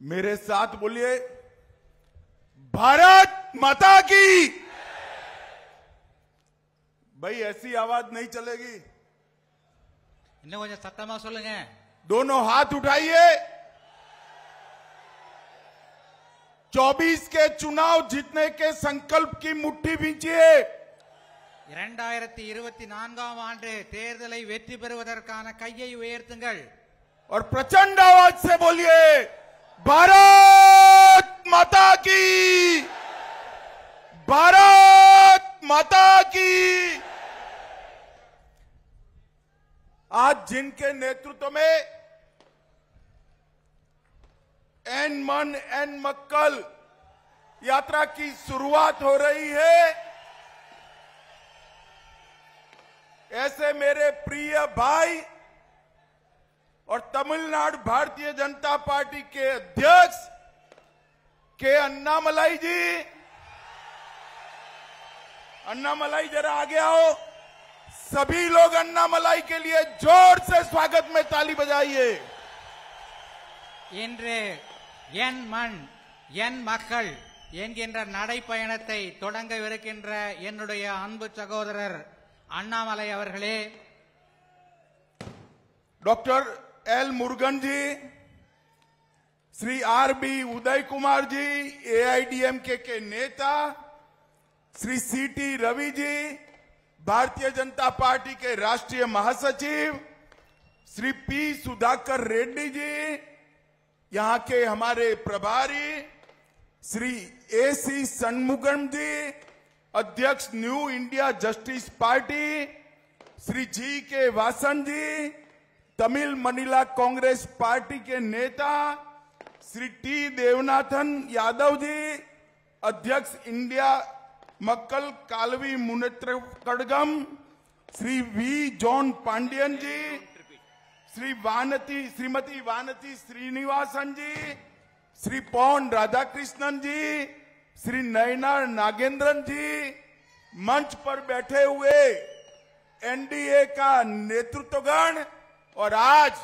मेरे साथ बोलिए, भारत माता की। भाई ऐसी आवाज नहीं चलेगी, இன்னும் கொஞ்சம் சத்தமா சொல்லுங்க. दोनों हाथ उठाइए। 24 के चुनाव जीतने के संकल्प की मुट्ठी भींचिए। 2024 ஆண்டு தேர்தலை வெற்றி பெறுவதற்கான கையை உயர்த்துங்கள். और प्रचंड आवाज से बोलिए, भारत माता की, भारत माता की। आज जिनके नेतृत्व में एन मन एन मक्कल यात्रा की शुरुआत हो रही है, ऐसे मेरे प्रिय भाई और तमिलनाडु भारतीय जनता पार्टी के अध्यक्ष के अन्नामलाई जी, अन्नामलाई जरा आगे आओ। सभी लोग अन्नामलाई के लिए जोर से स्वागत में ताली बजाइए। இன்று என் மண் என் மக்கள் என்கின்ற நடைப்பயணத்தை தொடங்கவிருக்கின்ற என்னுடைய அன்பு சகோதரர் அண்ணாமலை அவர்களே, डॉक्टर एल मुरुगन जी, श्री आर.बी. उदय कुमार जी, एआईडीएमके के नेता, श्री सी.टी. रवि जी, भारतीय जनता पार्टी के राष्ट्रीय महासचिव, श्री पी. सुधाकर रेड्डी जी, यहां के हमारे प्रभारी, श्री ए.सी. षणमुगम जी, अध्यक्ष new India justice party, Shri G K Vasan ji, Tamil Maanila Congress party के नेता, श्री टी. देवनाथन यादव जी, अध्यक्ष India Makkal Kalvi Munnetra Kazhagam, Shri V. John Pandian ji, Shrimati Vanathi Srinivasan ji, Shri Pon Radhakrishnan जी, श्री नयनार नागेंद्रन जी, मंच पर बैठे हुए एनडीए का नेतृत्वगण और आज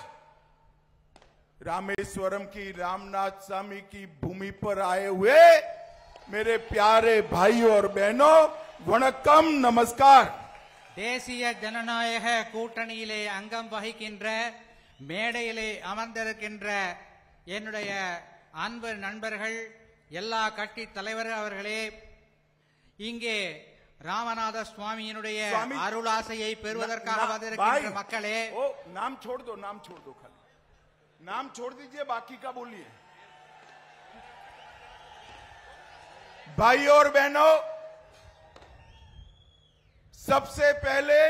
रामेश्वरम की रामनाथ स्वामी की भूमि पर आए हुए मेरे प्यारे भाइयों और बहनों, वणक्कम, नमस्कार। தேசிய ஜனநாயக கூட்டணியிலே அங்கம் வகிக்கின்ற மேடையிலே அமர்ந்திருக்கின்ற என்னுடைய அன்பு நண்பர்கள், எல்லா கட்சி தலைவர் அவர்களே, இங்கே ராமநாத சுவாமியினுடைய அருளாசையை பெறுவதற்காக வந்திருக்கின்ற மக்களே, नाम छोड़ दो, नाम छोड़ दो, खाली नाम छोड़ दीजिए, बाकी का बोलिए। भाई और बहनों, सबसे पहले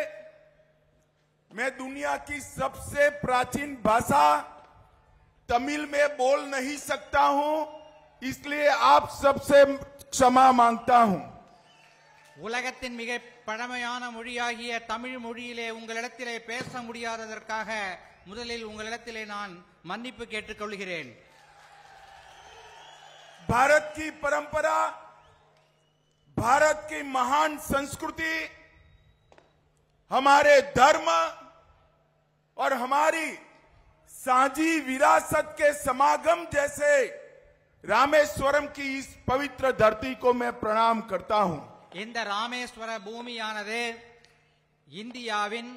मैं दुनिया की सबसे प्राचीन भाषा तमिल में बोल नहीं सकता हूं, इसलिए आप सबसे क्षमा मांगता हूं। உலகத்தின் மிக பழமையான மொழியாகிய தமிழ் மொழியிலே உங்களிடத்திலே பேச முடியாததற்காக முதலில் உங்களிடத்திலே நான் மன்னிப்பு கேட்டுக்கொள்கிறேன்। भारत की परंपरा, भारत की महान संस्कृति, हमारे धर्म और हमारी साझी विरासत के समागम जैसे रामेश्वरम की इस पवित्र धरती को मैं प्रणाम करता हूं। இந்த ராமேஸ்வர பூமியானது இந்தியாவின்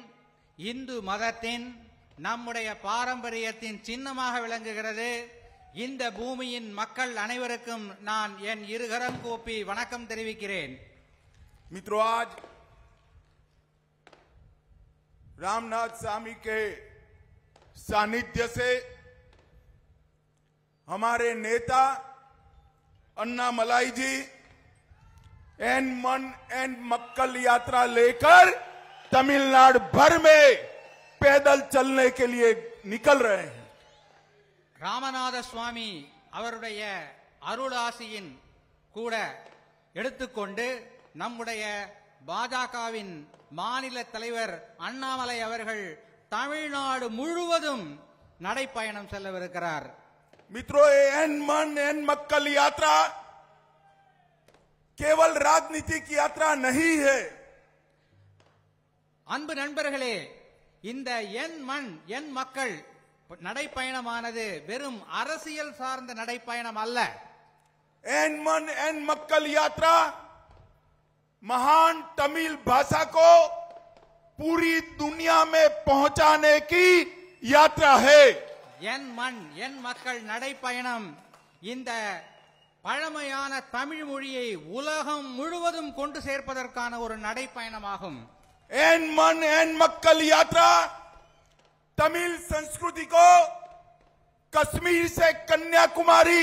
இந்து மதத்தின் நம்முடைய பாரம்பரியத்தின் சின்னமாக விளங்குகிறது। இந்த பூமியின் மக்கள் அனைவருக்கும் நான் என் இருகரம் கூப்பி வணக்கம் தெரிவிக்கிறேன்। मित्रों, आज रामनाथ स्वामी के सानिध्य से हमारे नेता अन्नामलाई जी एन मन एन मक्कल यात्रा लेकर तमिलनाडु भर में पैदल चलने के लिए निकल रहे हैं। ராமநாத சுவாமி அவருடைய அருளாசியின் கூட எடுத்துக்கொண்டு நம்முடைய பாஜகவின் மாநில தலைவர் அண்ணாமலை அவர்கள் தமிழ்நாடு முழுவதும் நடைப்பயணம் செல்லவிருக்கிறார்। मित्रों, एन मन एन मक्कल यात्रा केवल राजनीतिक यात्रा नहीं है। அன்பு நண்பர்களே, இந்த என் மண் என் மக்கள் நடைப்பயணமானது வெறும் அரசியல் சார்ந்த நடைப்பயணம் அல்ல. एन मन एन मक्कल यात्रा महान तमिल भाषा को पूरी दुनिया में पहुंचाने की यात्रा है. என் மண் என் மக்கள் நடைப்பயணம் இந்த பழமையான தமிழ் மொழியை உலகம் முழுவதும் கொண்டு சேர்ப்பதற்கான ஒரு நடைப்பயணமாகும். एन मन एन मक्कल यात्रा तमिल संस्कृति को कश्मीर से कन्याकुमारी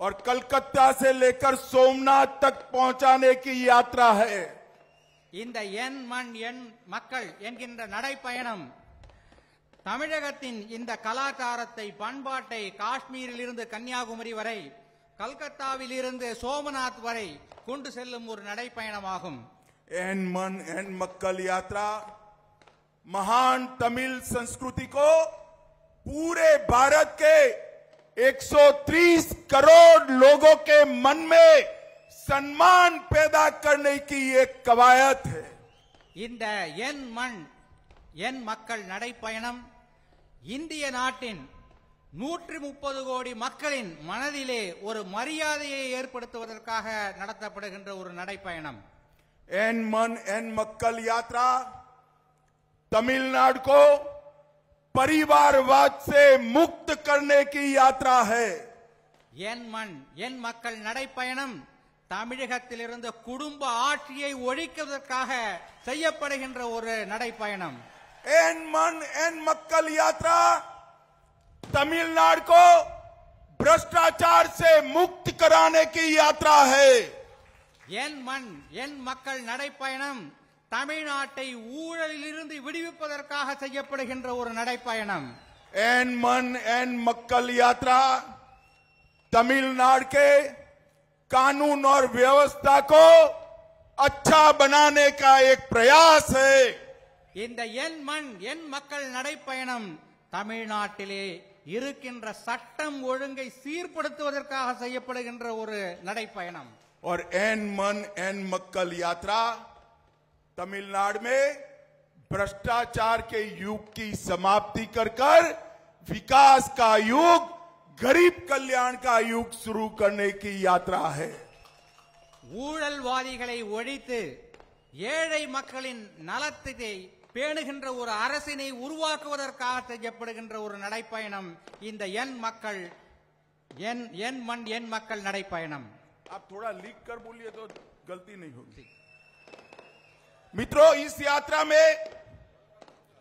और कलकत्ता से लेकर सोमनाथ तक पहुंचाने की यात्रा है. இந்த என் மண் என் மக்கள் என்கின்ற நடைப்பயணம் தமிழகத்தின் இந்த கலாச்சாரத்தை பண்பாட்டை காஷ்மீரில் இருந்து கன்னியாகுமரி வரை கல்கத்தாவில் இருந்து சோமநாத் வரை கொண்டு செல்லும் ஒரு நடைப்பயணமாகும். एन मन एन मक्कल यात्रा महान तमिल संस्कृति को पूरे भारत के 130 करोड़ लोगों के मन में सम्मान पैदा करने की एक कवायद है. இந்த என் மண் என் மக்கள் நடைப்பயணம் இந்திய நாட்டின் 130 கோடி மக்களின் மனதிலே ஒரு மரியாதையை ஏற்படுத்துவதற்காக நடத்தப்படுகின்ற ஒரு நடைப்பயணம். एन मन एन मक्कल यात्रा तमिलनाडु को परिवारवाद से मुक्त करने की यात्रा है. என் மண் என் மக்கள் நடைப்பயணம் தமிழகத்திலிருந்து குடும்ப ஆட்சியை ஒழிப்பதற்காக செய்யப்படுகின்ற ஒரு நடைப்பயணம். एन मन एन मक्कल यात्रा तमिलनाडु को भ्रष्टाचार से मुक्त कराने की यात्रा है. என் மண் என் மக்கள் நடைப்பயணம் தமிழ்நாட்டை ஊழலிலிருந்து விடுவிப்பதற்காக செய்யப்படுகின்ற ஒரு நடைப்பயணம். एन मन एन मक्कल यात्रा तमिलनाडु के कानून और व्यवस्था को अच्छा बनाने का एक प्रयास है. இந்த என் மண் என் மக்கள் நடைப்பயணம் தமிழ்நாட்டிலே இருக்கின்ற சட்டம் ஒழுங்கை சீர்படுத்துவதற்காக செய்யப்படுகின்ற ஒரு நடைப்பயணம். और एन मन एन मक्कल यात्रा तमिलनाडु में भ्रष्टाचार के युग की समाप्ति कर विकास का युग गरीब कल्याण का युग शुरू करने की यात्रा है. ஊழல்வாதிகளை ஒழித்து ஏழை மக்களின் நலத்தை பேணுகின்ற ஒரு அரசினை உருவாக்குவதற்காக செய்யப்படுகின்ற ஒரு நடைப்பயணம் இந்த என் மக்கள் என் மண் என் மக்கள் நடைப்பயணம். आप थोड़ा लिख कर बोलिए तो गलती नहीं होगी. मित्रों, इस यात्रा में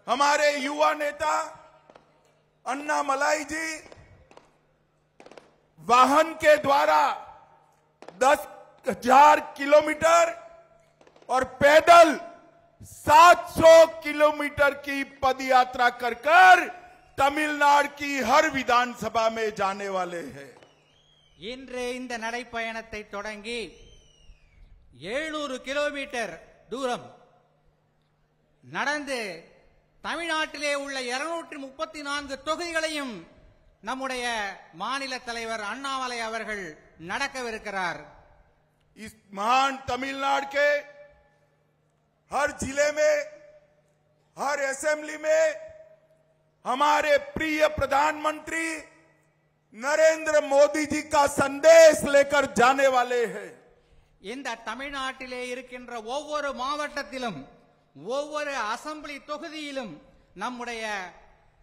हमारे युवा नेता अन्नामलाई जी वाहन के द्वारा 10,000 किलोमीटर और पैदल 700 किलोमीटर की पदयात्रा कर तमिलनाडु की हर विधानसभा में जाने वाले हैं. இன்று இந்த நடைப்பயணத்தை தொடங்கி 700 கிலோமீட்டர் தூரம் நடந்து தமிழ்நாட்டிலே உள்ள 234 தொகுதிகளையும் நம்முடைய மாநில தலைவர் அண்ணாமலை அவர்கள் நடக்கவிருக்கிறார். इस महान तमिलनाडु के हर जिले में हर असेंबली में हमारे प्रिय प्रधानमंत्री नरेंद्र मोदी जी का संदेश लेकर जाने वाले हैं. இந்த தமிழ்நாட்டிலே இருக்கின்ற ஒவ்வொரு மாவட்டத்திலும் ஒவ்வொரு அசெம்பிளி தொகுதியிலும் நம்முடைய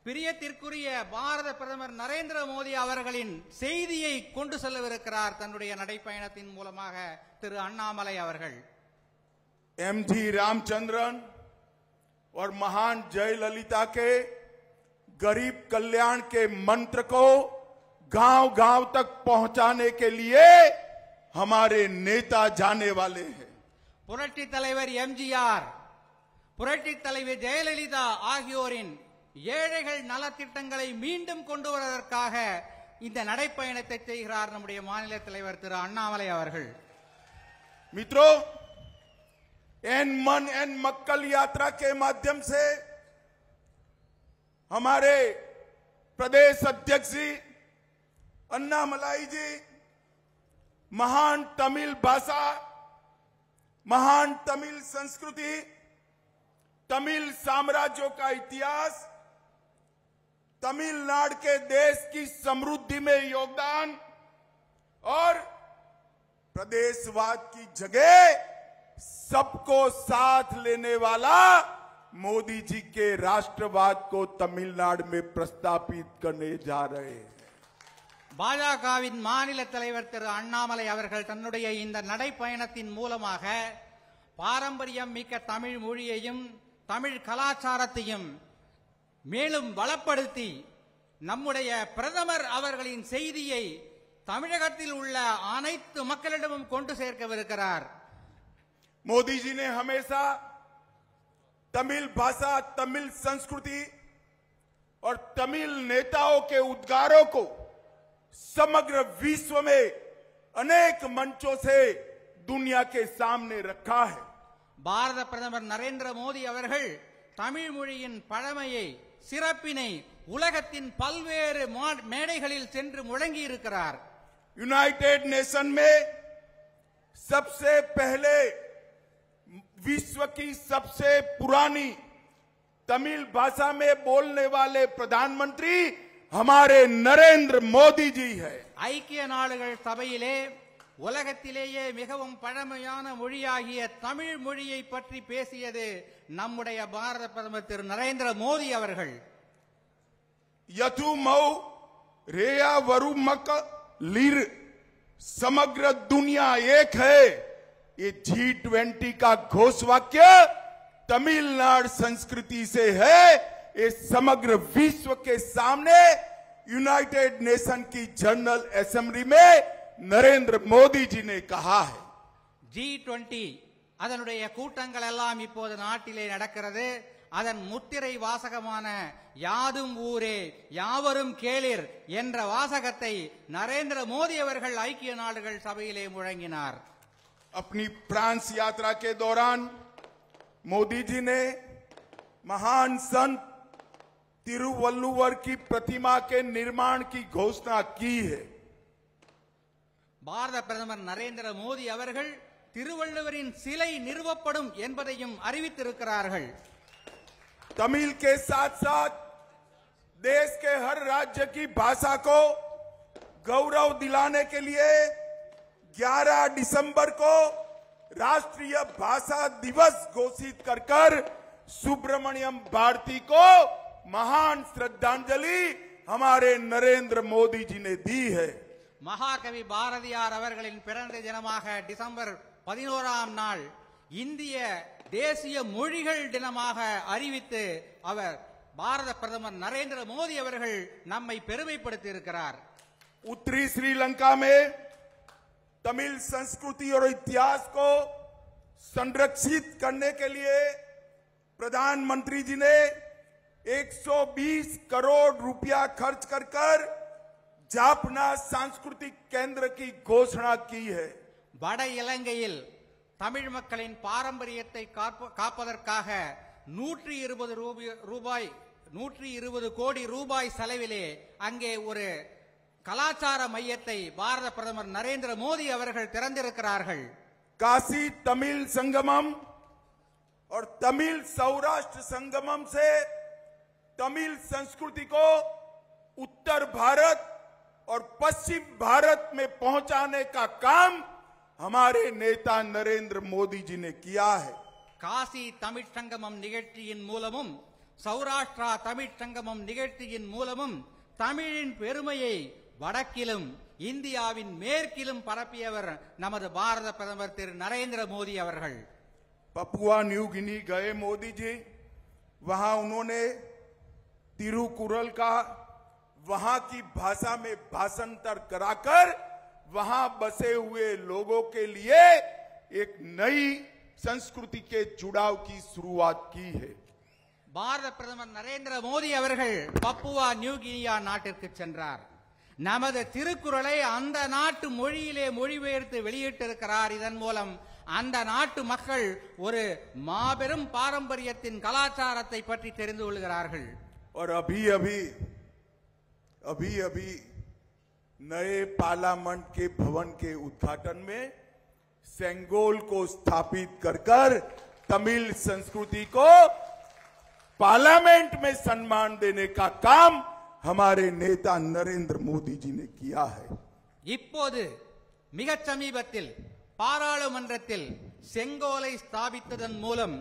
பிரியத்திற்குரிய பாரத பிரதமர் நரேந்திர மோடி அவர்களின் செய்தியை கொண்டு செல்லவிருக்கிறார் தன்னுடைய நடைப்பயணத்தின் மூலமாக திரு அண்ணாமலை அவர்கள். एमजी रामचंद्रन और महान जयललिता के गरीब कल्याण के मंत्र को गांव-गांव तक पहुंचाने के लिए हमारे नेता जाने वाले हैं. புரட்சி தலைவர் எம்ஜிஆர் புரட்சி தலைவர் ஜெயலலிதா ஆகியோரின் ஏழைகள் நலத்திட்டங்களை மீண்டும் கொண்டு வருவதற்காக இந்த நடைப்பயணத்தை செய்கிறார் நம்முடைய மாநில தலைவர் திரு அண்ணாமலை அவர்கள். मित्रों, एन मन एन मक्कल यात्रा के माध्यम से हमारे प्रदेश अध्यक्ष जी अन्नामलाई जी महान तमिल भाषा, महान तमिल संस्कृति, तमिल साम्राज्यों का इतिहास तमिलनाडु के देश की समृद्धि में योगदान और प्रदेशवाद की जगह सबको साथ लेने वाला मोदी जी के राष्ट्रवाद को तमिलनाडु में प्रस्तापित करने जा रहे हैं। பாஜகவின் மாநில தலைவர் திரு அண்ணாமலை அவர்கள் தன்னுடைய இந்த நடைப்பயணத்தின் மூலமாக பாரம்பரியம் மிக்க தமிழ் மொழியையும் தமிழ் கலாச்சாரத்தையும் மேலும் வளப்படுத்தி நம்முடைய பிரதமர் அவர்களின் செய்தியை தமிழகத்தில் உள்ள அனைத்து மக்களிடமும் கொண்டு சேர்க்கவிருக்கிறார்। मोदी जी ने हमेशा तमिल भाषा, तमिल संस्कृति और तमिल नेताओं के उद्गारों को समग्र विश्व में अनेक मंचों से दुनिया के सामने रखा है। பாரத பிரதமர் நரேந்திர மோடி அவர்கள் தமிழ் மொழியின் பழமையை சிறப்பினை உலகத்தின் பல்வேறு மேடைகளில் சென்று முழங்கி இருக்கிறார்। यूनाइटेड नेशन में सबसे पहले विश्व की सबसे पुरानी तमिल भाषा में बोलने वाले प्रधानमंत्री हमारे नरेंद्र मोदी जी है। ஐக்கிய நாடுகள் சபையிலே உலகத்திலேயே மிகவும் பழமையான மொழியாகிய தமிழ் மொழியை பற்றி பேசியது நம்முடைய பாரத பிரதமர் திரு நரேந்திர மோடி அவர்கள்। यथु मऊ रेया वरुमक लीर समग्र दुनिया एक है, ये G20 का घोषवाक्य तमिलनाडु संस्कृति से है। ये समग्र विश्व के सामने यूनाइटेड नेशन की जनरल असेंबली में नरेंद्र मोदी जी ने कहा है। G20 அதனுடைய கூட்டங்கள் எல்லாம் இப்போது நாட்டிலே நடக்கிறது। அதன் முத்திரை வாசகமான யாதும் ஊரே யாவரும் கேளிர் என்ற வாசகத்தை நரேந்திர மோடி அவர்கள் ஐக்கிய நாடுகள் சபையிலே முழங்கினார்। अपनी फ्रांस यात्रा के दौरान मोदी जी ने महान संत तिरुवल्लुवर की प्रतिमा के निर्माण की घोषणा की है। பாரத பிரதமர் நரேந்திர மோடி அவர்கள் திருவள்ளுவரின் சிலை நிறுவப்படும் என்பதையும் அறிவித்திருக்கிறார்கள்। तमिल के साथ साथ देश के हर राज्य की भाषा को गौरव दिलाने के लिए 11 दिसंबर को राष्ट्रीय भाषा दिवस घोषित कर सुब्रमण्यम भारती को महान श्रद्धांजलि हमारे नरेंद्र मोदी जी ने दी है। மகாகவி பாரதியார் அவர்களின் பிறந்த தினமாக டிசம்பர் 11ஆம் நாள் இந்திய தேசிய மொழிகள் தினமாக அறிவித்து அவர் பாரத பிரதமர் நரேந்திர மோடி அவர்கள் நம்மை பெருமைப்படுத்தி இருக்கிறார்। उत्तरी श्रीलंका में तमिल संस्कृति और इतिहास को संरक्षित करने के लिए प्रधानमंत्री जी ने 120 करोड़ रुपया खर्च कर जापना सांस्कृतिक केंद्र की घोषणा की है। வட இலங்கையில் தமிழ் மக்களின் பாரம்பரியத்தை காப்பதற்காக 120 கோடி ரூபாய் செலவிலே அங்கே ஒரு கலாச்சார மையத்தை பாரத பிரதமர் நரேந்திர மோடி அவர்கள் திறந்திருக்கிறார்கள்। काशी तमिल संगमम और तमिल सौराष्ट्र संगमम से तमिल संस्कृति को उत्तर भारत और पश्चिम भारत में पहुंचाने का काम हमारे नेता नरेंद्र मोदी जी ने किया है। காசி தமிழ் சங்கமம் நிகழ்ச்சியின் மூலமும் சௌராஷ்டிரா தமிழ் சங்கமம் நிகழ்ச்சியின் மூலமும் தமிழின் பெருமையை வடக்கிலும் இந்தியாவின் மேற்கிலும் பரப்பியவர் நமது பாரத பிரதமர் திரு நரேந்திர மோடி அவர்கள்। पपुआ न्यू गिनी गए मोदी जी, वहां उन्होंने तिरुकुरल का वहां की भाषा में भाषांतर कराकर वहां बसे हुए लोगों के लिए एक नई संस्कृति के जुड़ाव की शुरुआत की है। பாரத பிரதமர் நரேந்திர மோடி அவர்கள் பப்புவா நியூ கினியா நாட்டிற்கு சென்றார்। நமது திருக்குறளை அந்த நாட்டு மொழியிலே மொழிபெயர்த்து வெளியிட்டிருக்கிறார்। இதன் மூலம் அந்த நாட்டு மக்கள் ஒரு மாபெரும் பாரம்பரியத்தின் கலாச்சாரத்தை பற்றி தெரிந்து கொள்கிறார்கள்। और अभी नए पार्लियामेंट के भवन के उद्घाटन में सेंगोल को स्थापित कर तमिल संस्कृति को पार्लियामेंट में सम्मान देने का काम हमारे नेता नरेंद्र मोदी जी ने किया है। இப்போது மிகச் சமீபத்தில் பாராளுமன்றத்தில் செங்கோலை ஸ்தாபித்ததன் மூலம்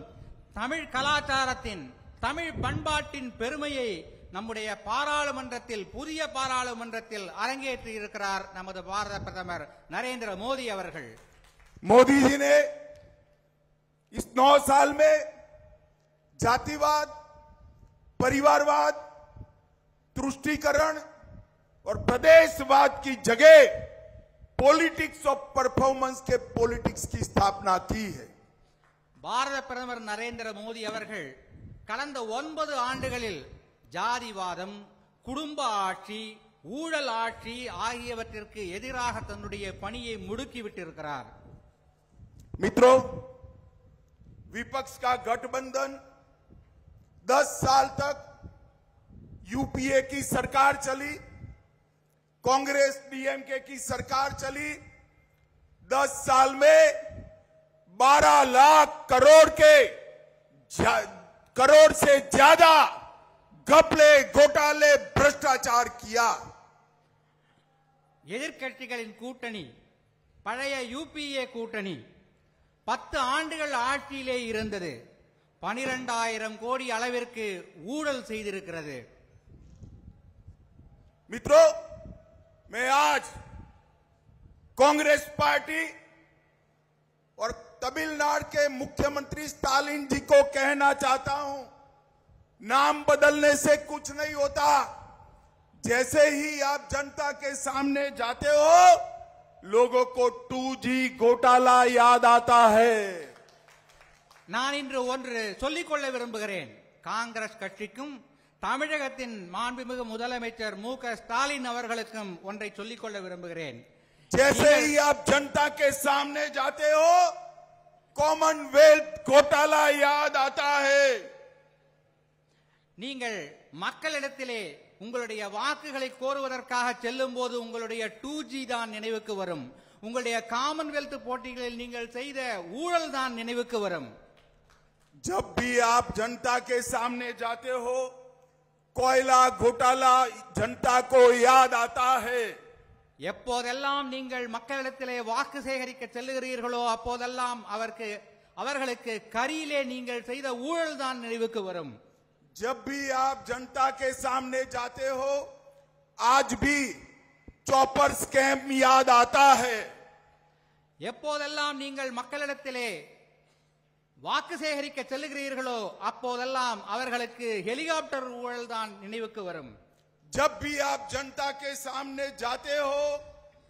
தமிழ் கலாச்சாரத்தின் தமிழ் பண்பாட்டின் பெருமையை நம்முடைய பாராளுமன்றத்தில் புதிய பாராளுமன்றத்தில் அரங்கேற்றி இருக்கிறார் நமது பாரத பிரதமர் நரேந்திர மோடி அவர்கள்। मोदी जी ने इस 9 साल में जातिवाद, परिवारवाद, तुष्टीकरण और प्रदेशवाद की जगह पॉलिटिक्स ऑफ परफॉर्मेंस के पॉलिटिक्स की स्थापना की है। பாரத பிரதமர் நரேந்திர மோடி அவர்கள் கடந்த 9 ஆண்டுகளில் ஜாதிவாதம், குடும்ப ஆட்சி, ஊழல் ஆட்சி ஆகியவற்றிற்கு எதிராக தன்னுடைய பணியை முடுக்கிவிட்டிருக்கிறார்। मित्रों, विपक्ष का गठबंधन 10 साल तक यूपीए की सरकार चली, कांग्रेस डीएमके की सरकार चली। 10 साल में 12 लाख करोड़ से ज्यादा घपले, घोटाले, भ्रष्टाचार किया। எதிர்க்கட்சிகளின் கூட்டணி, பழைய யூபிஏ கூட்டணி 10 ஆண்டுகள் ஆட்சியிலே இருந்தது, 12,000 கோடி அளவிற்கு ஊழல் செய்திருக்கிறது। मित्रों, मैं आज कांग्रेस पार्टी और तमिलनाडु के मुख्यमंत्री स्टालिन जी को कहना चाहता हूं, नाम बदलने से कुछ नहीं होता। जैसे ही आप जनता के सामने जाते हो, लोगों को 2G घोटाला याद आता है। நான் இன்று ஒன்று சொல்லிக்கொள்ள விரும்புகிறேன்। காங்கிரஸ் கட்சிக்கும் தமிழகத்தின் மாண்புமிகு முதலமைச்சர் மு.க. ஸ்டாலின் அவர்களுக்கும் ஒன்றை சொல்லிக்கொள்ள விரும்புகிறேன்। जैसे ही आप जनता के सामने जाते हो, कॉमनवेल्थ घोटाला याद आता है। நீங்கள் மக்களிடத்திலே உங்களுடைய வாக்குகளை கோருவதற்காக செல்லும் போது உங்களுடைய 2G தான் நினைவுக்கு வரும், உங்களுடைய காமன்வெல்த் போட்டிகளில் நீங்கள் செய்த ஊழல் தான் நினைவுக்கு வரும்। जब भी आप जनता के सामने जाते हो, कोयला घोटाला जनता को याद आता है। எப்போதெல்லாம் நீங்கள் மக்களிடத்திலே வாக்கு சேகரிக்க செல்லுகிறீர்களோ அப்போதெல்லாம் அவர்களுக்கு கரியிலே நீங்கள் செய்த ஊழல் தான் நினைவுக்கு வரும்। जब भी आप जनता के सामने जाते हो, आज भी चॉपर स्कैम याद आता है। எப்போதெல்லாம் நீங்கள் மக்களிடத்திலே வாக்கு சேகரிக்க செல்லுகிறீர்களோ அப்போதெல்லாம் அவர்களுக்கு ஹெலிகாப்டர் ஊழல் தான் நினைவுக்கு வரும்। जब भी आप जनता के सामने जाते हो,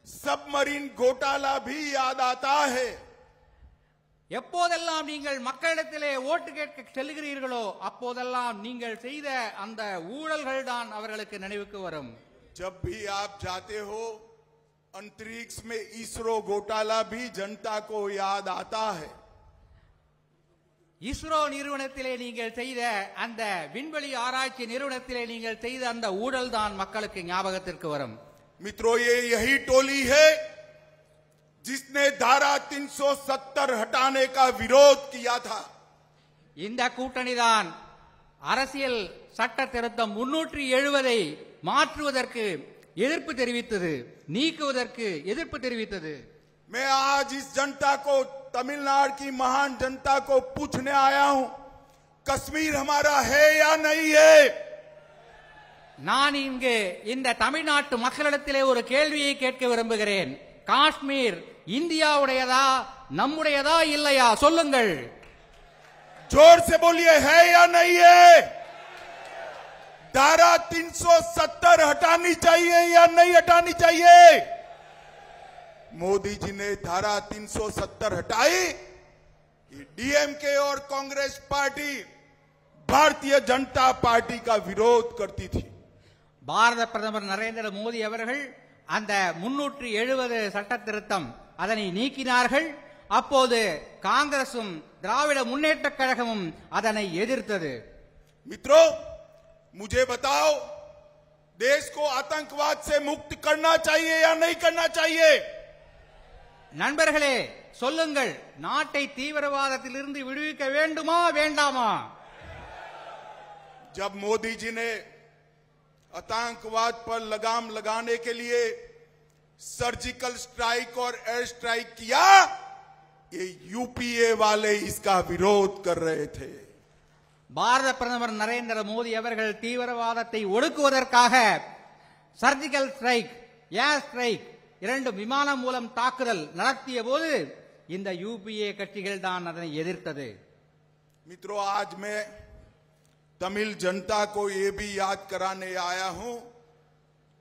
सबमरीन घोटाला भी याद आता है। எப்போதெல்லாம் நீங்கள் மக்களிடத்திலே ஓட்டு கேட்க செல்லுகிறீர்களோ அப்போதெல்லாம் நீங்கள் செய்த அந்த ஊழல்கள் தான் அவர்களுக்கு நினைவுக்கு வரும்। जब भी आप जाते हो, अंतरिक्ष में इसरो घोटाला भी जनता को याद आता है। இஸ்ரோ நிறுவனத்திலே நீங்கள் செய்த அந்த விண்வெளி ஆராய்ச்சி நிறுவனத்திலே நீங்கள் செய்த அந்த ஊழல் தான் மக்களுக்கு ஞாபகத்திற்கு வரும்। मित्रों, ये यही टोली है जिसने धारा 370 हटाने का विरोध किया था। இந்த கூட்டணி தான் அரசியல் சட்ட திருத்தம் 370 மாற்றுவதற்கு எதிர்ப்பு தெரிவித்தது, நீக்குவதற்கு எதிர்ப்பு தெரிவித்தது। मैं आज इस जनता को, तमिलनाडु की महान जनता को पूछने आया हूं, कश्मीर हमारा है या नहीं है। நான் இங்கு இந்த தமிழ்நாட்டு மக்களிடத்திலே ஒரு கேள்வியை கேட்க விரும்புகிறேன்। காஷ்மீர் இந்தியாவுடையதா, நம்முடையதா இல்லையா? சொல்லுங்கள், जोर से बोलिए, है या नहीं है। धारा 370 हटानी चाहिए या नहीं हटानी चाहिए। मोदी जी ने धारा 370 हटाई। डीएमके और कांग्रेस पार्टी भारतीय जनता पार्टी का विरोध करती थी। பாரத பிரதமர் நரேந்திர மோடி அவர்கள் அந்த 370 சட்ட திருத்தம் அதனை நீக்கினார்கள்। அப்போது காங்கிரசும் திராவிட முன்னேற்ற கழகமும் அதனை எதிர்த்தது। मित्रों, मुझे बताओ, देश को आतंकवाद से मुक्त करना चाहिए या नहीं करना चाहिए। நண்பர்களே சொல்லுங்கள், நாட்டை தீவிரவாதத்திலிருந்து விடுவிக்க வேண்டுமா வேண்டாமா? जब मोदी जी ने आतंकवाद पर लगाम लगाने के लिए सर्जिकल स्ट्राइक और एयर स्ट्राइक किया, ये यूपीए वाले इसका विरोध कर रहे थे। பாரத பிரதமர் நரேந்திர மோடி அவர்கள் தீவிரவாதத்தை ஒடுக்குவதற்காக சர்ஜிக்கல் ஸ்ட்ரைக், ஏர் ஸ்ட்ரைக் இரண்டு விமானம் மூலம் தாக்குதல் நடத்திய போது இந்த யூபிஏ கட்சிகள் தான் அதனை எதிர்த்தது. मित्रों, आज मैं तमिल जनता को ये भी याद कराने आया हूं,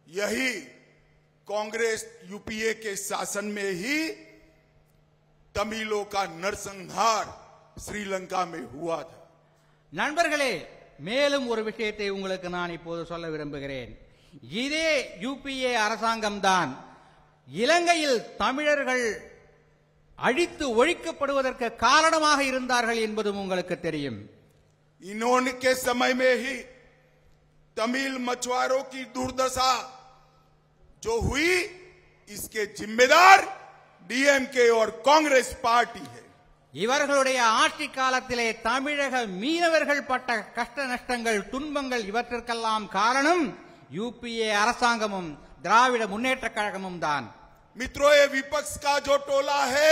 यही कांग्रेस यूपीए के शासन में ही तमिलों का नरसंहार श्रीलंका में हुआ था। நண்பர்களே, மேலும் ஒரு விஷயத்தை உங்களுக்கு நான் இப்போது சொல்ல விரும்புகிறேன். இதே யூபிஏ அரசாங்கம்தான் இலங்கையில் தமிழர்கள் அழித்து ஒழிக்கப்படுவதற்கு காரணமாக இருந்தார்கள் என்பதும் உங்களுக்கு தெரியும். इन्होंने के समय में ही तमिल मछुआरों की दुर्दशा जो हुई, इसके जिम्मेदार डीएमके और कांग्रेस पार्टी है. இவர்களுடைய ஆட்சி காலத்திலே தமிழக மீனவர்கள் பட்ட கஷ்ட நஷ்டங்கள், துன்பங்கள் இவற்றிற்கெல்லாம் காரணம் யூபிஏ அரசாங்கமும் திராவிட முன்னேற்ற கழகமும் தான். मित्रों, ये विपक्ष का जो टोला है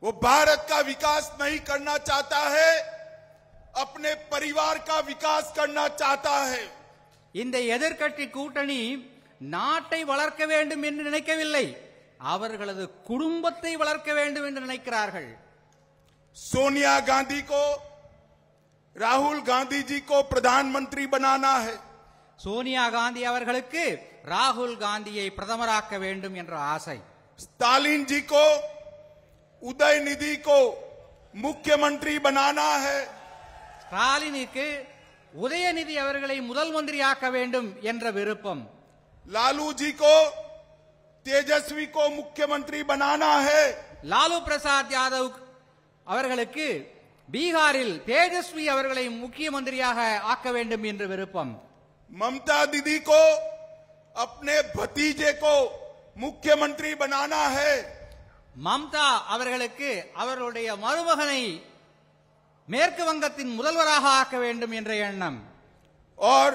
वो भारत का विकास नहीं करना चाहता है, अपने परिवार का विकास करना चाहता है. இந்த எதிர்க்கட்சி கூட்டணி நாட்டை வளர்க்க வேண்டும் என்று நினைக்கவில்லை, அவர்களது குடும்பத்தை வளர்க்க வேண்டும் என்று நினைக்கிறார்கள். सोनिया गांधी को, राहुल गांधी जी को प्रधानमंत्री बनाना है. சோனியா காந்தி அவர்களுக்கு ராகுல் காந்தியை பிரதமராக்க வேண்டும் என்ற ஆசை. स्टालिन जी को, उदयनिधि को मुख्यमंत्री बनाना है. ஸ்டாலினுக்கு உதயநிதி அவர்களை முதல் மந்திரியாக்க வேண்டும் என்ற விருப்பம். लालू जी को, तेजस्वी को मुख्यमंत्री बनाना है. லாலு பிரசாத் யாதவ் அவர்களுக்கு பீகாரில் தேஜஸ்வி அவர்களை முக்கிய மந்திரியாக ஆக்க வேண்டும் என்ற விருப்பம். ममता दीदी को अपने भतीजे को मुख्यमंत्री बनाना है. மம்தா அவர்களுக்கு அவர்களுடைய மருமகனை மேற்கு வங்கத்தின் முதல்வராக ஆக்க வேண்டும் என்ற எண்ணம். और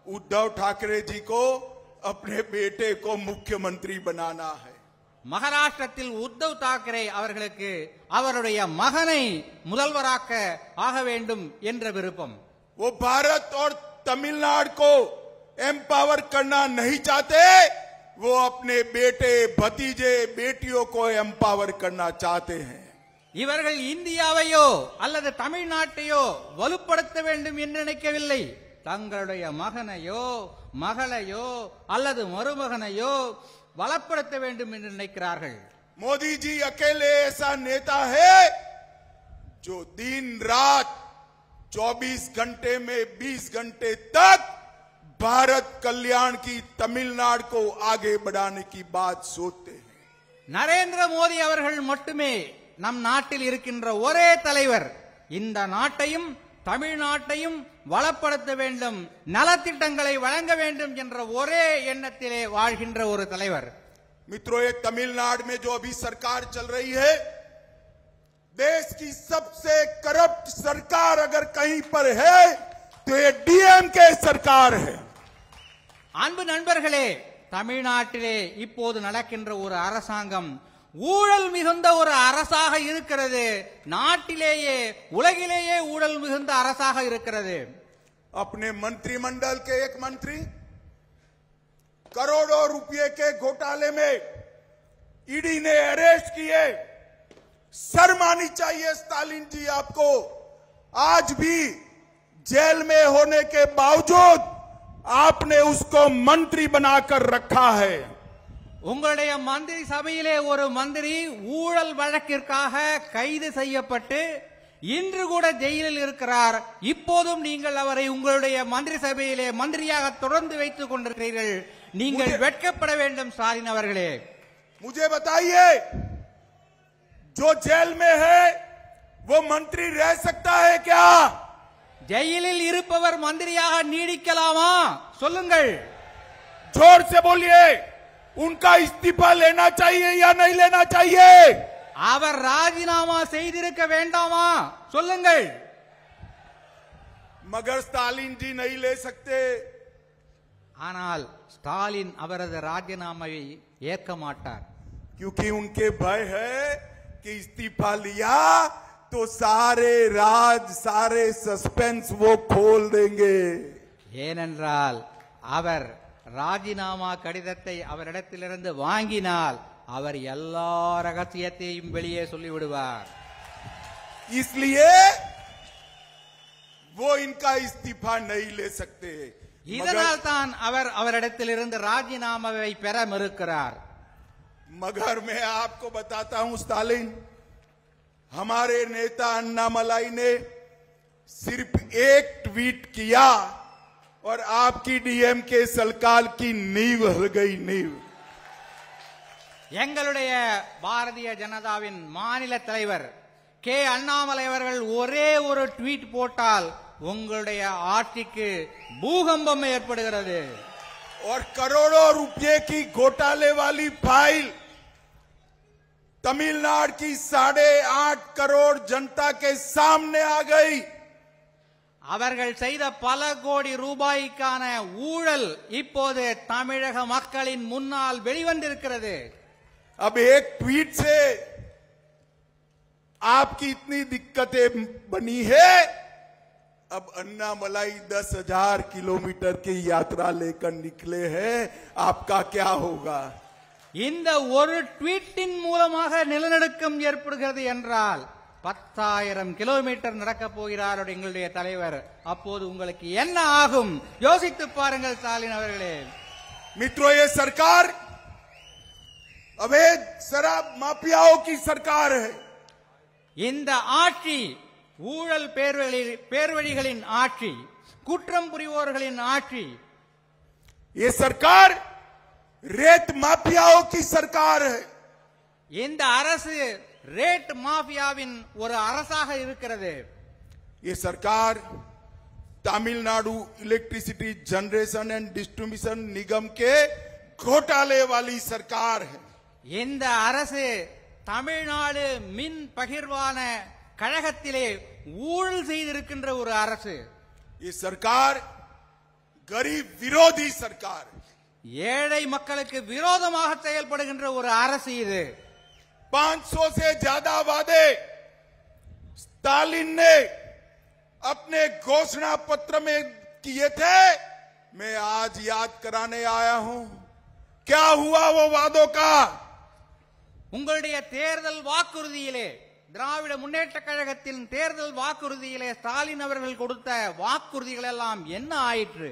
उद्धव ठाकरे जी को अपने बेटे को मुख्यमंत्री बनाना है. மகாராஷ்டிரத்தில் உத்தவ் தாக்கரே அவர்களுக்கு அவருடைய மகனை முதல்வராக்க ஆக வேண்டும் என்ற விருப்பம். वो भारत और तमिलनाडु को एम्पावर करना नहीं चाहते, वो अपने बेटे, भतीजे, बेटियों को एम्पावर करना चाहते हैं. இவர்கள் இந்தியாவையோ அல்லது தமிழ்நாட்டையோ வலுப்படுத்த வேண்டும் என்று நினைக்கவில்லை, தங்களுடைய மகனையோ மகளையோ அல்லது மருமகனையோ வளப்படுத்த வேண்டும் என்று நினைக்கிறார்கள். मोदी जी अकेले ऐसा नेता है जो दिन रात 24 घंटे में 20 घंटे तक भारत कल्याण की तमिलनाडु को आगे बढ़ाने की बात सोचते हैं. நரேந்திர மோடி அவர்கள் மட்டுமே நம் நாட்டில் இருக்கின்ற ஒரே தலைவர், இந்த நாட்டையும் தமிழ்நாட்டையும் வளப்படுத்த வேண்டும், நலத்திட்டங்களை வழங்க வேண்டும் என்ற ஒரே எண்ணத்திலே வாழ்கின்ற ஒரு தலைவர். मित्रों, ये तमिलनाडु में जो अभी सरकार चल रही है, देश की सबसे करप्ट सरकार अगर कहीं पर है तो ये डीएमके सरकार है. அன்பு நண்பர்களே, தமிழ்நாட்டிலே இப்போது நடக்கின்ற ஒரு அரசாங்கம் ஊழல் மிகுந்த ஒரு அரசாக இருக்கிறது. நாட்டிலேயே உலகிலேயே ஊழல் மிகுந்த அரசாக இருக்கிறது. अपने मंत्रिमंडल के एक मंत्री करोड़ों रुपए के घोटाले में ईडी ने अरेस्ट किए. शर्म आनी चाहिए स्टालिन जी आपको. आज भी जेल में होने के बावजूद आपने उसको मंत्री बनाकर रखा है. உங்களுடைய மந்திரி சபையிலே ஒரு மந்திரி ஊழல் வழக்கிற்காக கைது செய்யப்பட்டு இன்று கூட ஜெயிலில் இருக்கிறார். இப்போதும் நீங்கள் அவரை உங்களுடைய மந்திரி சபையிலே மந்திரியாக தொடர்ந்து வைத்துக் கொண்டிருக்கிறீர்கள். நீங்கள் வெட்கப்பட வேண்டும் ஸ்டாலின் அவர்களே. मुझे बताइए, जो जेल में है वो मंत्री रह सकता है क्या? ஜெயிலில் இருப்பவர் மந்திரியாக நீடிக்கலாமா? சொல்லுங்கள். जोर से बोलिए, उनका इस्तीफा लेना चाहिए या नहीं लेना चाहिए? அவர் ராஜினாமா செய்திருக்க வேண்டாமா? சொல்லுங்கள். मगर स्टालिन जी नहीं ले सकते, ஆனால் ஸ்டாலின் அவரது ராஜினாமாவை ஏற்க மாட்டார். क्योंकि उनके भय है कि इस्तीफा लिया तो सारे राज सारे सस्पेंस वो खोल देंगे. ஏனென்றால் அவர் ராஜினாமா கடிதத்தை அவரிடத்திலிருந்து வாங்கினால் அவர் எல்லா ரகசியத்தையும் வெளியே சொல்லிவிடுவார். इसलिए वो इनका इस्तीफा नहीं ले सकते. இதனால் தான் அவர் அவரிடத்திலிருந்து ராஜினாமாவை பெற மறுக்கிறார். मगर मैं आपको बताता हूं स्टालिन, हमारे नेता अन्नामलाई ने सिर्फ एक ट्वीट किया और आपकी डीएमके सरकार की नींव हिल गई. नींव எங்களுடைய பாரதிய ஜனதாவின் மாநில தலைவர் கே அண்ணாமலை அவர்கள் ஒரே ஒரு ட்வீட் போட்டால் உங்களுடைய ஆட்சிக்கு பூகம்பம் ஏற்படுகிறது. और करोड़ों रुपए की घोटाले वाली फाइल तमिलनाडु की 8.5 करोड़ जनता के सामने आ गई. அவர்கள் செய்த பல கோடி ரூபாய்க்கான ஊழல் இப்போது தமிழக மக்களின் முன்னால் வெளிவந்திருக்கிறது. अब एक ट्वीट से आपकी इतनी दिक्कतें बनी है. अब अन्नामलाई 10,000 किलोमीटर की यात्रा लेकर निकले हैं. आपका क्या होगा? இந்த ஒரு ட்வீட்டின் மூலமாக நிலநடுக்கம் ஏற்படுகிறது என்றால் 10,000 கிலோமீட்டர் நடக்கப் போகிறார் எங்களுடைய தலைவர். அப்போது உங்களுக்கு என்ன ஆகும் யோசித்து பாருங்கள் ஸ்டாலின் அவர்களே. मित्रों, ये सरकार अवैध शराब माफियाओं की सरकार है. இந்த ஆட்சி ஊழல் பேர்வழிகளின் ஆட்சி, குற்றம் புரிவோர்களின் ஆட்சி. ये सरकार रेत माफियाओं की सरकार है. இந்த அரசு ரேட் மாஃபியாவின் ஒரு அரசாக இருக்கிறது. ये सरकार Tamil Nadu electricity generation and distribution निगम के घोटाले वाली सरकार है. இந்த அரசு தமிழ்நாடு மின் பகிர்வான கழகத்திலே ஊழல் செய்திருக்கின்ற ஒரு அரசு. ये सरकार गरीब विरोधी सरकार है. ஏழை மக்களுக்கு விரோதமாக செயல்படுகின்ற ஒரு அரசு இது. 500 से ज्यादा वादे स्टालिन ने अपने घोषणा पत्र में किए थे. मैं आज याद कराने आया हूं. क्या हुआ वो वादों का? உங்களுடைய தேர்தல் வாக்குறுதியிலே, திராவிட முன்னேற்ற கழகத்தின் தேர்தல் வாக்குறுதியிலே ஸ்டாலின் அவர்கள் கொடுத்த வாக்குறுதிகள் எல்லாம் என்ன ஆயிற்று?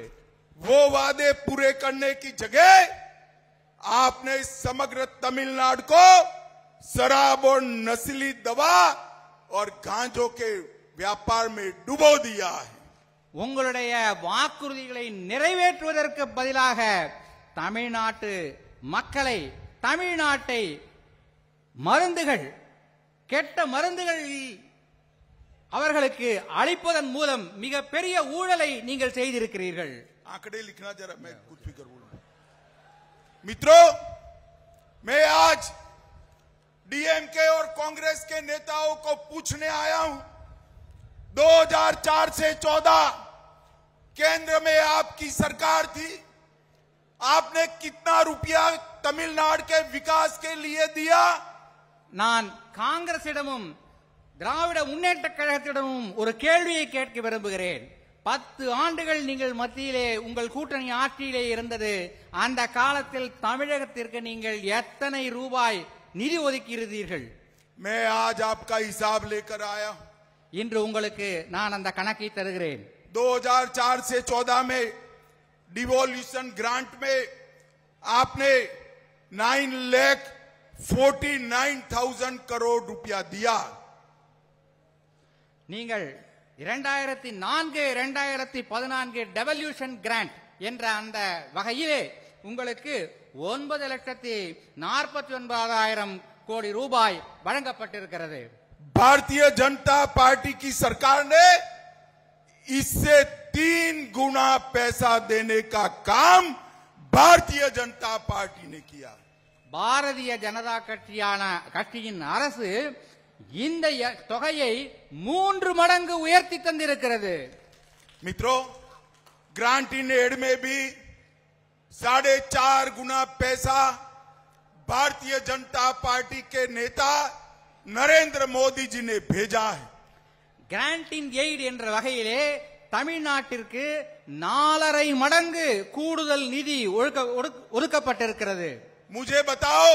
वो वादे पूरे करने की जगह आपने समग्र तमिलनाडु को शराब और नस्ली दवा और गांजों के व्यापार में डुबो दिया है. உங்களுடைய வாக்குறுதிகளை நிறைவேற்றுவதற்கு பதிலாக தமிழ்நாட்டு மக்களை, தமிழ்நாட்டை மருந்துகள், கெட்ட மருந்துகள் அவர்களுக்கு அளிப்பதன் மூலம் மிகப்பெரிய ஊழலை நீங்கள் செய்திருக்கிறீர்கள். आंकड़े लिखना जरा, मैं कुछ फिक्र बोलूं. मित्रों, मैं आज डीएमके और कांग्रेस के नेताओं को पूछने आया हूं. 2004 से 14 केंद्र में आपकी सरकार थी. आपने कितना रुपया तमिलनाडु के विकास के लिए दिया? நான் காங்கிரசிடமும் திராவிட முன்னேற்ற கழகத்திடமும் ஒரு கேள்வியை கேட்க விரும்புகிறேன். 10 ஆண்டுகள் நீங்கள் மத்தியிலே உங்கள் கூட்டணி ஆட்சியிலே இருந்தது. அந்த காலத்தில் தமிழகத்திற்கு நீங்கள் எத்தனை ரூபாய் நிதி ஒதுக்கியிருந்தீர்கள்? मैं आज आपका हिसाब लेकर आया हूं. இன்று உங்களுக்கு நான் அந்த கணக்கை தருகிறேன். 2004 से 14 में डिवोल्यूशन ग्रांट में आपने 9,49,000 करोड़ रुपया दिया. நீங்கள் 2004-2014 டெவல்யூஷன் கிராண்ட் என்ற அந்த வகையிலே உங்களுக்கு 9,49,000 கோடி ரூபாய் வழங்கப்பட்டிருக்கிறது. भारतीय जनता पार्टी की सरकार ने इससे 3 गुना पैसा देने का काम भारतीय जनता पार्टी ने किया. பாரதிய ஜனதா கட்சியின் அரசு இந்த தொகையை 3 மடங்கு உயர்த்தி தந்திருக்கிறது. मित्रों, ग्रांट इन एड में भी 4.5 गुना पैसा भारतीय जनता पार्टी के नेता नरेंद्र मोदी जी ने भेजा है। கிராண்ட் இன் எய்ட் என்ற வகையிலே தமிழ்நாட்டிற்கு 4.5 மடங்கு கூடுதல் நிதி ஒதுக்கப்பட்டிருக்கிறது। मुझे बताओ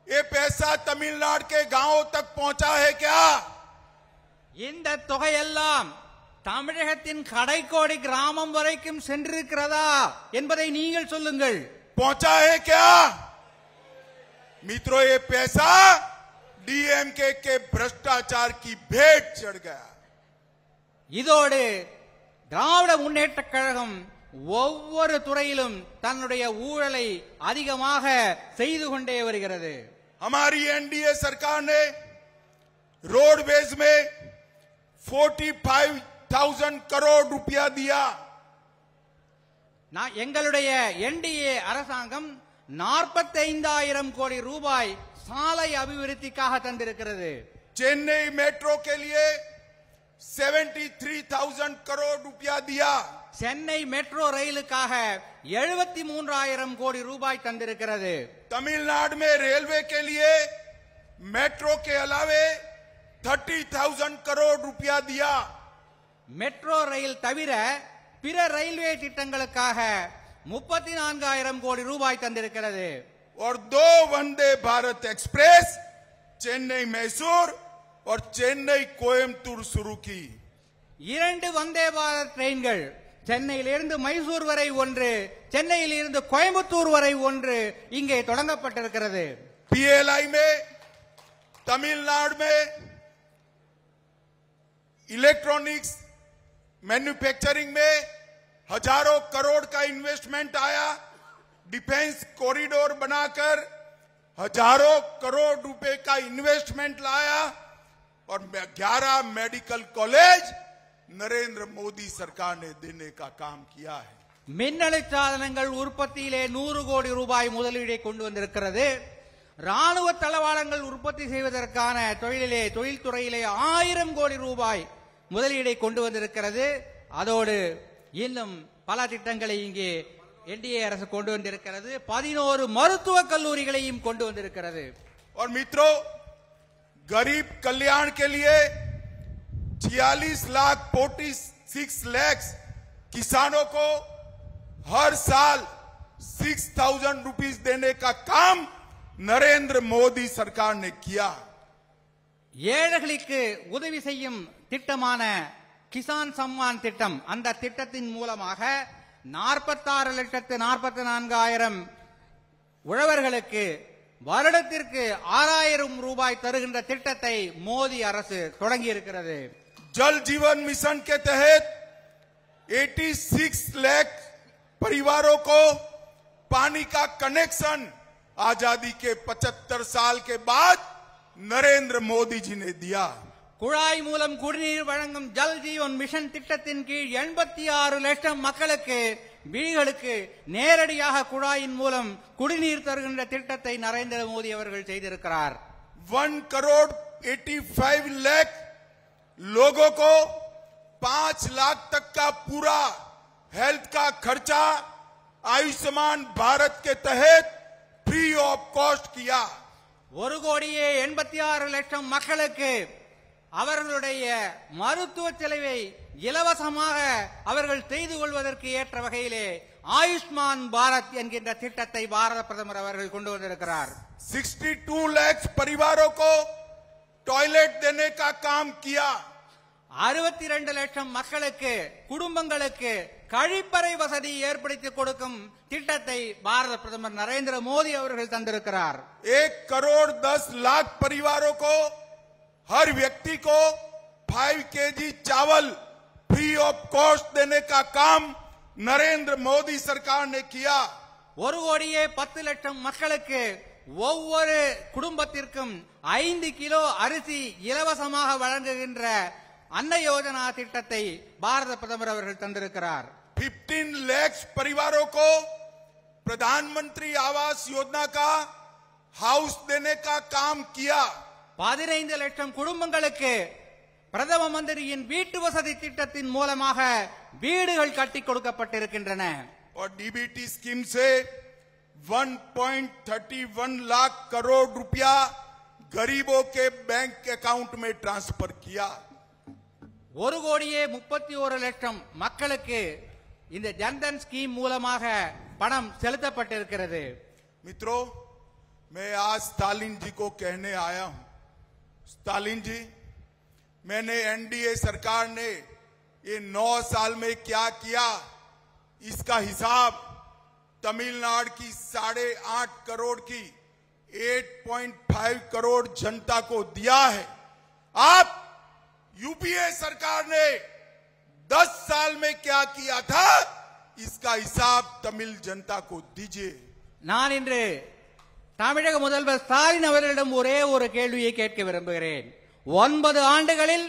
ये पैसा तमिलनाडु के गांवों तक पहुंचा है क्या? இந்த தொகையெல்லாம் தமிழகத்தின் கடைக்கோடி கிராமம் வரைக்கும் சென்றிருக்கிறதா என்பதை நீங்கள் சொல்லுங்கள்। पहुंचा है क्या? मित्रों, ये पैसा डीएमके के भ्रष्टाचार की भेंट चढ़ गया। இதோடு திராவிட முன்னேற்ற கழகம் ஒவ்வொரு துறையிலும் தன்னுடைய ஊழலை அதிகமாக செய்து கொண்டே வருகிறது। हमारी एनडीए सरकार ने रोडवेज में 45,000 करोड़ रुपया दिया। எங்களுடைய என்டிஏ அரசாங்கம் 45,000 கோடி ரூபாய் சாலை அபிவிருத்திக்காக தந்திருக்கிறது। चेन्नई मेट्रो के लिए 73,000 करोड़ रुपया दिया। சென்னை மெட்ரோ ரயிலுக்காக 73,000 கோடி ரூபாய் தந்திருக்கிறது। तमिलनाडु में रेलवे के लिए मेट्रो के अलावे 30,000 करोड़ रुपया दिया। மெட்ரோ ரயில் தவிர பிற ரயில்வே திட்டங்களுக்காக 34,000 கோடி ரூபாய் தந்திருக்கிறது। और 2 वंदे भारत एक्सप्रेस चेन्नई मैसूर और चेन्नई कोयम्बटूर शुरू की। 2 வந்தே பாரத் ட்ரெயின்கள் சென்னையிலிருந்து மைசூர் வரை ஒன்று, சென்னையிலிருந்து கோயம்புத்தூர் வரை ஒன்று இங்கே தொடங்கப்பட்டிருக்கிறது। पीएलआई में तमिलनाडु में इलेक्ट्रॉनिक्स मैन्युफैक्चरिंग में हजारों करोड़ का इन्वेस्टमेंट आया। डिफेंस कॉरिडोर बनाकर हजारों करोड़ रुपए का इन्वेस्टमेंट लाया और 11 मेडिकल कॉलेज नरेंद्र मोदी सरकार ने देने का काम किया है। மின்னணு சாதனங்கள் உற்பத்தியிலே 100 கோடி ரூபாய் முதலீடை கொண்டு வந்திருக்கிறது। ராணுவ தளவாடங்கள் உற்பத்தி செய்வதற்கான தொழில்துறையிலே 1000 கோடி ரூபாய் முதலீடை கொண்டு வந்திருக்கிறது। அதோடு இன்னும் பல திட்டங்களை இங்கே என்டிஏ அரசு கொண்டு வந்திருக்கிறது। 11 மருத்துவக் கல்லூரிகளையும் கொண்டு வந்திருக்கிறது। और मित्रों, गरीब कल्याण के लिए 46 लाख किसानों को हर साल 6,000 रुपीस देने का काम नरेंद्र मोदी सरकार ने किया। ஏழைகளுக்கு உதவி செய்யும் திட்டமான கிசான் சம்மான் திட்டம், அந்த திட்டத்தின் மூலமாக 46,44,000 உழவர்களுக்கு வருடத்திற்கு 6,000 ரூபாய் தருகின்ற திட்டத்தை மோடி அரசு தொடங்கி இருக்கிறது। जल जीवन मिशन के तहत 86 लाख परिवारों को पानी का कनेक्शन आजादी के 75 साल के बाद नरेंद्र मोदी जी ने दिया। குழாய் மூலம் குடிநீர் வழங்கும் ஜல் ஜீவன் மிஷன் திட்டத்தின் கீழ் 86 லட்சம் மக்களுக்கு வீடுகளுக்கு நேரடியாக குழாயின் மூலம் குடிநீர் தருகின்ற திட்டத்தை நரேந்திர மோடி அவர்கள் செய்திருக்கிறார்। 1,85 लाख लोगों को 5 लाख तक का पूरा हेल्थ का खर्चा आयुष्मान भारत के तहत फ्री ऑफ कॉस्ट किया। 1,86,00,000 மக்களுக்கு அவர்களுடைய மருத்துவ செலவை இலவசமாக அவர்கள் செய்து கொள்வதற்கு ஏற்ற வகையிலே ஆயுஷ்மான் பாரத் என்கின்ற திட்டத்தை பாரத பிரதமர் அவர்கள் கொண்டு வந்திருக்கிறார்। 62 लाख परिवारों को टॉयलेट देने का काम किया। 62 லட்சம் மக்களுக்கு குடும்பங்களுக்கு கழிப்பறை வசதி ஏற்படுத்தி கொடுக்கும் திட்டத்தை பாரத பிரதமர் நரேந்திர மோடி அவர்கள் தந்திருக்கிறார்। 1,10 लाख परिवारों को हर व्यक्ति को 5 केजी चावल फ्री ऑफ कॉस्ट देने का काम नरेंद्र मोदी सरकार ने किया। 1,10,00,000 மக்களுக்கு ஒவ்வொரு குடும்பத்திற்கும் 5 கிலோ அரிசி இலவசமாக வழங்குகின்ற அன்ன யோஜனா திட்டத்தை பாரத பிரதமர் அவர்கள் தந்திருக்கிறார்। 15 लाख परिवारों को प्रधानमंत्री आवास योजना का हाउस देने का काम किया। 15 லட்சம் குடும்பங்களுக்கு பிரதம மந்திரியின் வீட்டு வசதி திட்டத்தின் மூலமாக வீடுகள் கட்டி கொடுக்கப்பட்டிருக்கின்றன। और डीबीटी स्कीम से 1.31 लाख करोड़ रुपया गरीबों के बैंक अकाउंट में ट्रांसफर किया। 1,31,00,000 மக்களுக்கு இந்த ஜன்தன் ஸ்கீம் மூலமாக பணம் செலுத்தப்பட்டிருக்கிறது। मित्रों, मैं आज स्टालिन जी को कहने आया हूं, स्टालिन जी, मैंने एनडीए सरकार ने ये 9 साल में क्या किया इसका हिसाब तमिलनाडु की 8.5 करोड़ की 8.5 करोड़ जनता को दिया है। आप यूपीए सरकार ने 10 साल में क्या किया था इसका हिसाब तमिल जनता को दीजिए। நான் இன்று தமிழக முதல்வர் ஸ்டாலின் அவர்களிடம் ஒரே ஒரு கேள்வியை கேட்க விரும்புகிறேன்। 9 ஆண்டுகளில்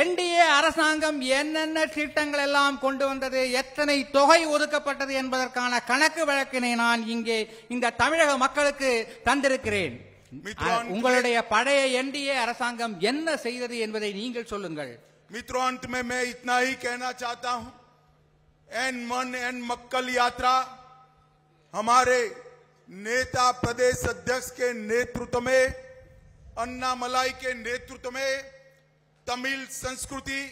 என்டிஏ அரசாங்கம் என்னென்ன திட்டங்கள் எல்லாம் கொண்டு வந்தது, எத்தனை தொகை ஒதுக்கப்பட்டது என்பதற்கான கணக்கு வழக்கினை நான் இங்கே இந்த தமிழக மக்களுக்கு தந்திருக்கிறேன்। உங்களுடைய பழைய என்டிஏ அரசாங்கம் என்ன செய்தது என்பதை நீங்கள் சொல்லுங்கள்। मित्रों, अंत में मैं इतना ही कहना चाहता हूं, एन मन एन मक्कल यात्रा हमारे नेता प्रदेश अध्यक्ष के नेतृत्व में, अन्नामलाई के नेतृत्व में तमिल संस्कृति,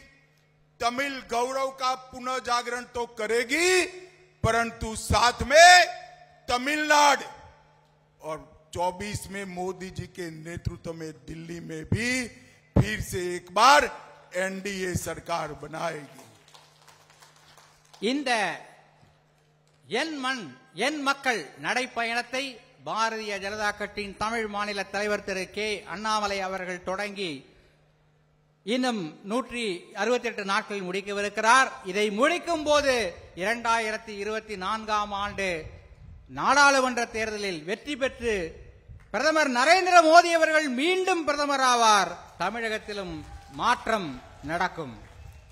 तमिल गौरव का पुनः जागरण तो करेगी, परंतु साथ में तमिलनाडु और 24 में मोदी जी के नेतृत्व में दिल्ली में भी फिर से एक बार एनडीए सरकार बनाएगी। இந்த என் மண் என் மக்கள் நடைப்பயணத்தை பாரதிய ஜனதா கட்சியின் தமிழ் மாநில தலைவர் திரு கே அண்ணாமலை அவர்கள் தொடங்கி இன்னும் 168 நாட்களில் முடிக்கவிருக்கிறார்। இதை முடிக்கும் போது 2024 ஆண்டு நாடாளுமன்ற தேர்தலில் வெற்றி பெற்று பிரதமர் நரேந்திர மோடி அவர்கள் மீண்டும் பிரதமர் ஆவார்। தமிழகத்திலும் மாற்றம் நடக்கும்।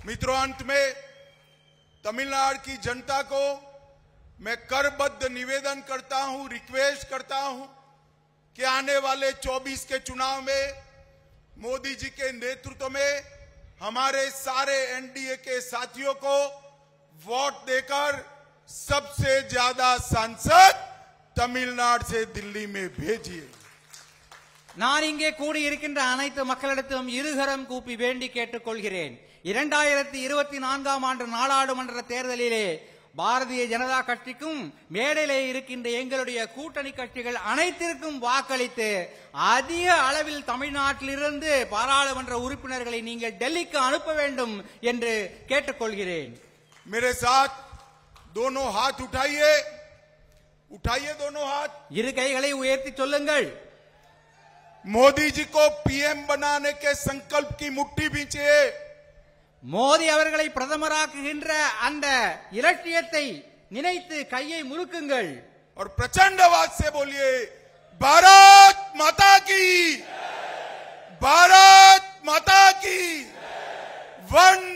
मित्रों, अंत में तमिलनाडु की जनता को मैं करबद्ध निवेदन करता हूं, रिक्वेस्ट करता हूं कि आने वाले 24 के चुनाव में मोदी जी के नेतृत्व में हमारे सारे एनडीए के साथियों को वोट देकर सबसे ज्यादा सांसद तमिलनाडु से दिल्ली में भेजिए। நான் இங்கே கூடியிருக்கின்ற அனைத்து மக்களிடத்திலும் இருகரம் கூப்பி வேண்டி கேட்டுக்கொள்கிறேன்। 2024 ஆண்டு நாடாளுமன்ற தேர்தலிலே பாரதிய ஜனதா கட்சிக்கும் மேடையிலே இருக்கின்ற எங்களுடைய கூட்டணி கட்சிகள் அனைத்திற்கும் வாக்களித்து அதிக அளவில் தமிழ்நாட்டிலிருந்து பாராளுமன்ற உறுப்பினர்களை நீங்கள் டெல்லிக்கு அனுப்ப வேண்டும் என்று கேட்டுக்கொள்கிறேன்। मेरे साथ दोनों हाथ उठाइए, उठाइए दोनों हाथ, இரு கைகளை உயர்த்தி சொல்லுங்கள்। मोदी जी को पीएम बनाने के संकल्प की मुट्ठी भींचिए। மோடி அவர்களை பிரதமராக்குகின்ற அந்த இலட்சியத்தை நினைத்து கையை முறுக்குங்கள்। और प्रचंड आवाज से बोलिए, भारत माता की, भारत माता की, वंदे